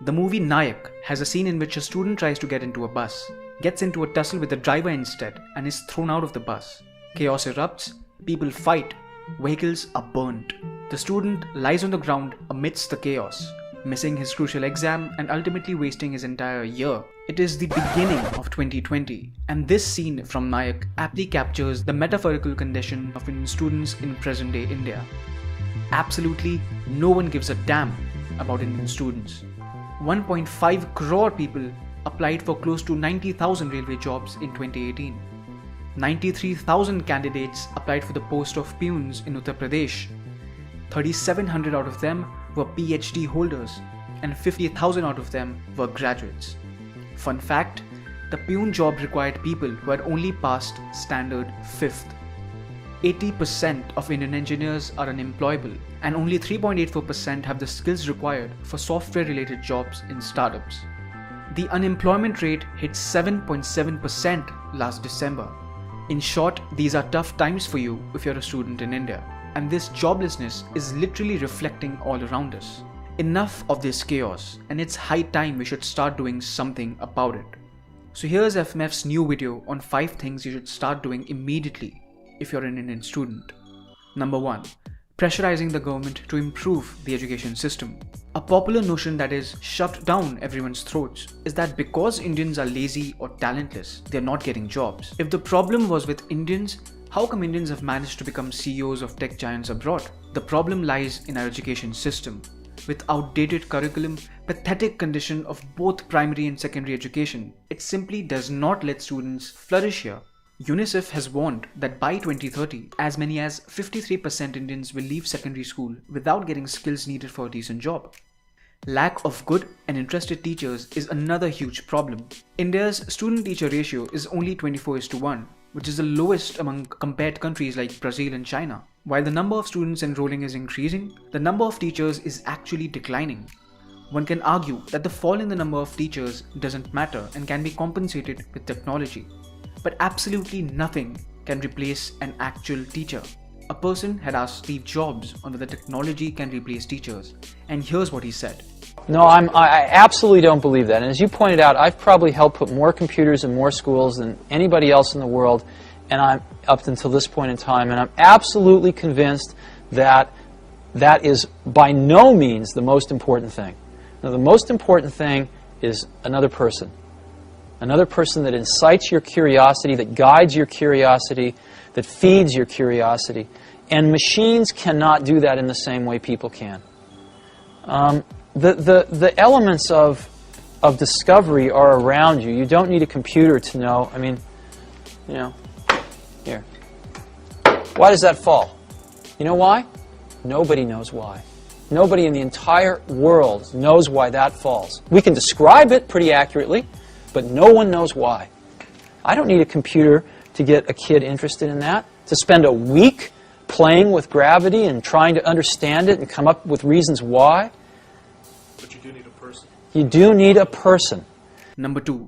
The movie Nayak has a scene in which a student tries to get into a bus, gets into a tussle with the driver instead, and is thrown out of the bus. Chaos erupts, people fight, vehicles are burnt. The student lies on the ground amidst the chaos, missing his crucial exam and ultimately wasting his entire year. It is the beginning of 2020, and this scene from Nayak aptly captures the metaphorical condition of Indian students in present-day India. Absolutely no one gives a damn about Indian students. 1.5 crore people applied for close to 90,000 railway jobs in 2018. 93,000 candidates applied for the post of peons in Uttar Pradesh. 3,700 out of them were PhD holders, and 50,000 out of them were graduates. Fun fact, the peon job required people who had only passed standard 5th. 80% of Indian engineers are unemployable, and only 3.84% have the skills required for software-related jobs in startups. The unemployment rate hit 7.7% last December. In short, these are tough times for you if you're a student in India, and this joblessness is literally reflecting all around us. Enough of this chaos, and it's high time we should start doing something about it. So here's FMF's new video on 5 things you should start doing immediately if you're an Indian student. Number 1. Pressurizing the government to improve the education system. A popular notion that is shoved down everyone's throats is that because Indians are lazy or talentless, they're not getting jobs. If the problem was with Indians, how come Indians have managed to become CEOs of tech giants abroad? The problem lies in our education system. With outdated curriculum, pathetic condition of both primary and secondary education, it simply does not let students flourish here. UNICEF has warned that by 2030, as many as 53% Indians will leave secondary school without getting skills needed for a decent job. Lack of good and interested teachers is another huge problem. India's student-teacher ratio is only 24:1, which is the lowest among compared countries like Brazil and China. While the number of students enrolling is increasing, the number of teachers is actually declining. One can argue that the fall in the number of teachers doesn't matter and can be compensated with technology. But absolutely nothing can replace an actual teacher. A person had asked Steve Jobs on whether technology can replace teachers, and here's what he said. No, I absolutely don't believe that. And as you pointed out, I've probably helped put more computers in more schools than anybody else in the world, and I'm up until this point in time, and I'm absolutely convinced that that is by no means the most important thing. Now, the most important thing is another person. Another person that incites your curiosity, that guides your curiosity, that feeds your curiosity. And machines cannot do that in the same way people can. The elements of discovery are around you. You don't need a computer to know. I mean, you know, here. Why does that fall? You know why? Nobody knows why. Nobody in the entire world knows why that falls. We can describe it pretty accurately, but no one knows why. I don't need a computer to get a kid interested in that, to spend a week playing with gravity and trying to understand it and come up with reasons why. But you do need a person. You do need a person. Number 2.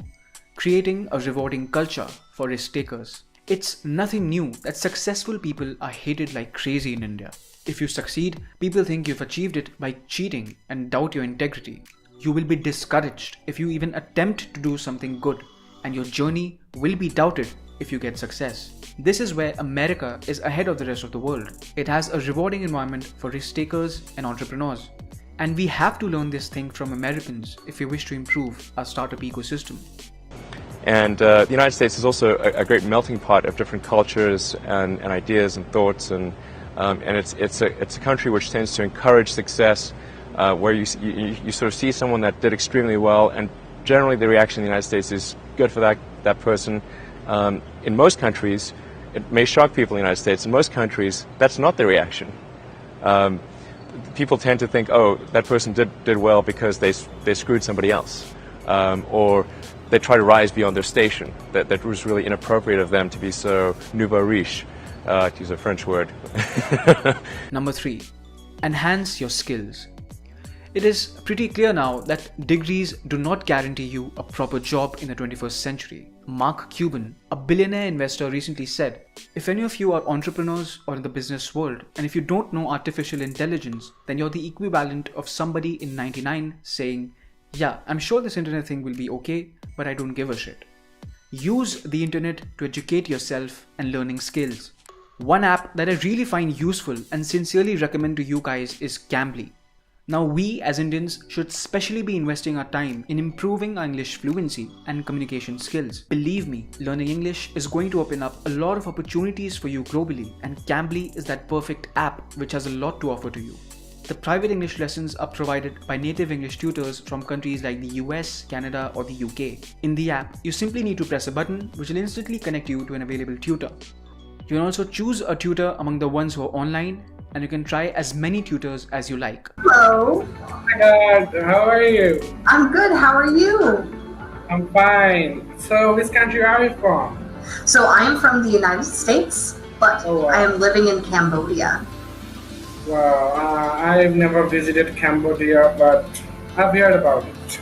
Creating a rewarding culture for risk takers. It's nothing new that successful people are hated like crazy in India. If you succeed, people think you've achieved it by cheating and doubt your integrity. You will be discouraged if you even attempt to do something good, and your journey will be doubted if you get success. This is where America is ahead of the rest of the world. It has a rewarding environment for risk takers and entrepreneurs. And we have to learn this thing from Americans if we wish to improve our startup ecosystem. And the United States is also a great melting pot of different cultures and ideas and thoughts, and it's a country which tends to encourage success, where you sort of see someone that did extremely well, and generally the reaction in the United States is good for that person. In most countries, it may shock people in the United States. In most countries, that's not the reaction. People tend to think, oh, that person did well because they screwed somebody else, or they try to rise beyond their station. That was really inappropriate of them to be so nouveau riche, to use a French word. Number 3. Enhance your skills. It is pretty clear now that degrees do not guarantee you a proper job in the 21st century. Mark Cuban, a billionaire investor, recently said, if any of you are entrepreneurs or in the business world, and if you don't know artificial intelligence, then you're the equivalent of somebody in '99 saying, Yeah, I'm sure this internet thing will be okay, but I don't give a shit. Use the internet to educate yourself and learning skills. One app that I really find useful and sincerely recommend to you guys is Cambly. Now we as Indians should specially be investing our time in improving our English fluency and communication skills. Believe me, learning English is going to open up a lot of opportunities for you globally, and Cambly is that perfect app which has a lot to offer to you. The private English lessons are provided by native English tutors from countries like the US, Canada or the UK. In the app, you simply need to press a button which will instantly connect you to an available tutor. You can also choose a tutor among the ones who are online, and you can try as many tutors as you like. Hello. Oh my God, how are you? I'm good. How are you? I'm fine. So, which country are you from? So I am from the United States, but Oh, wow. I am living in Cambodia. Wow, I've never visited Cambodia, but I've heard about it.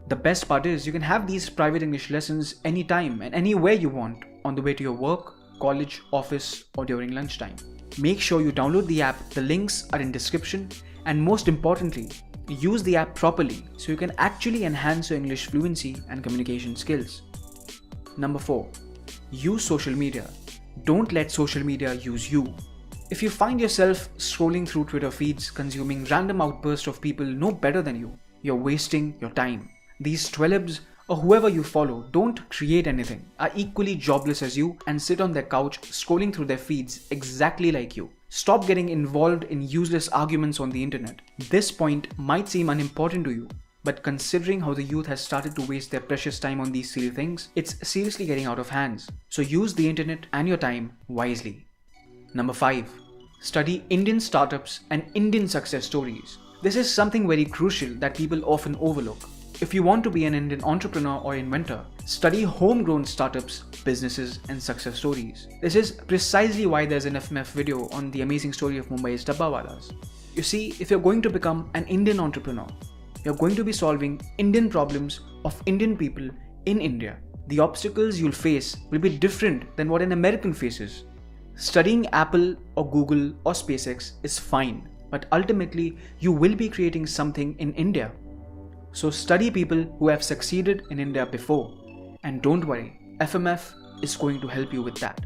The best part is you can have these private English lessons anytime and anywhere you want, on the way to your work, college, office or during lunchtime. Make sure you download the app, the links are in description, and most importantly, use the app properly so you can actually enhance your English fluency and communication skills. Number 4. Use social media. Don't let social media use you. If you find yourself scrolling through Twitter feeds consuming random outbursts of people no better than you, you're wasting your time. These twelebs or whoever you follow don't create anything, are equally jobless as you and sit on their couch scrolling through their feeds exactly like you. Stop getting involved in useless arguments on the internet. This point might seem unimportant to you, but considering how the youth has started to waste their precious time on these silly things, it's seriously getting out of hands. So use the internet and your time wisely. Number 5. Study Indian startups and Indian success stories. This is something very crucial that people often overlook. If you want to be an Indian entrepreneur or inventor, study homegrown startups, businesses and success stories. This is precisely why there's an FMF video on the amazing story of Mumbai's Dabbawalas. You see, if you're going to become an Indian entrepreneur, you're going to be solving Indian problems of Indian people in India. The obstacles you'll face will be different than what an American faces. Studying Apple or Google or SpaceX is fine, but ultimately you will be creating something in India. So study people who have succeeded in India before, and don't worry, FMF is going to help you with that.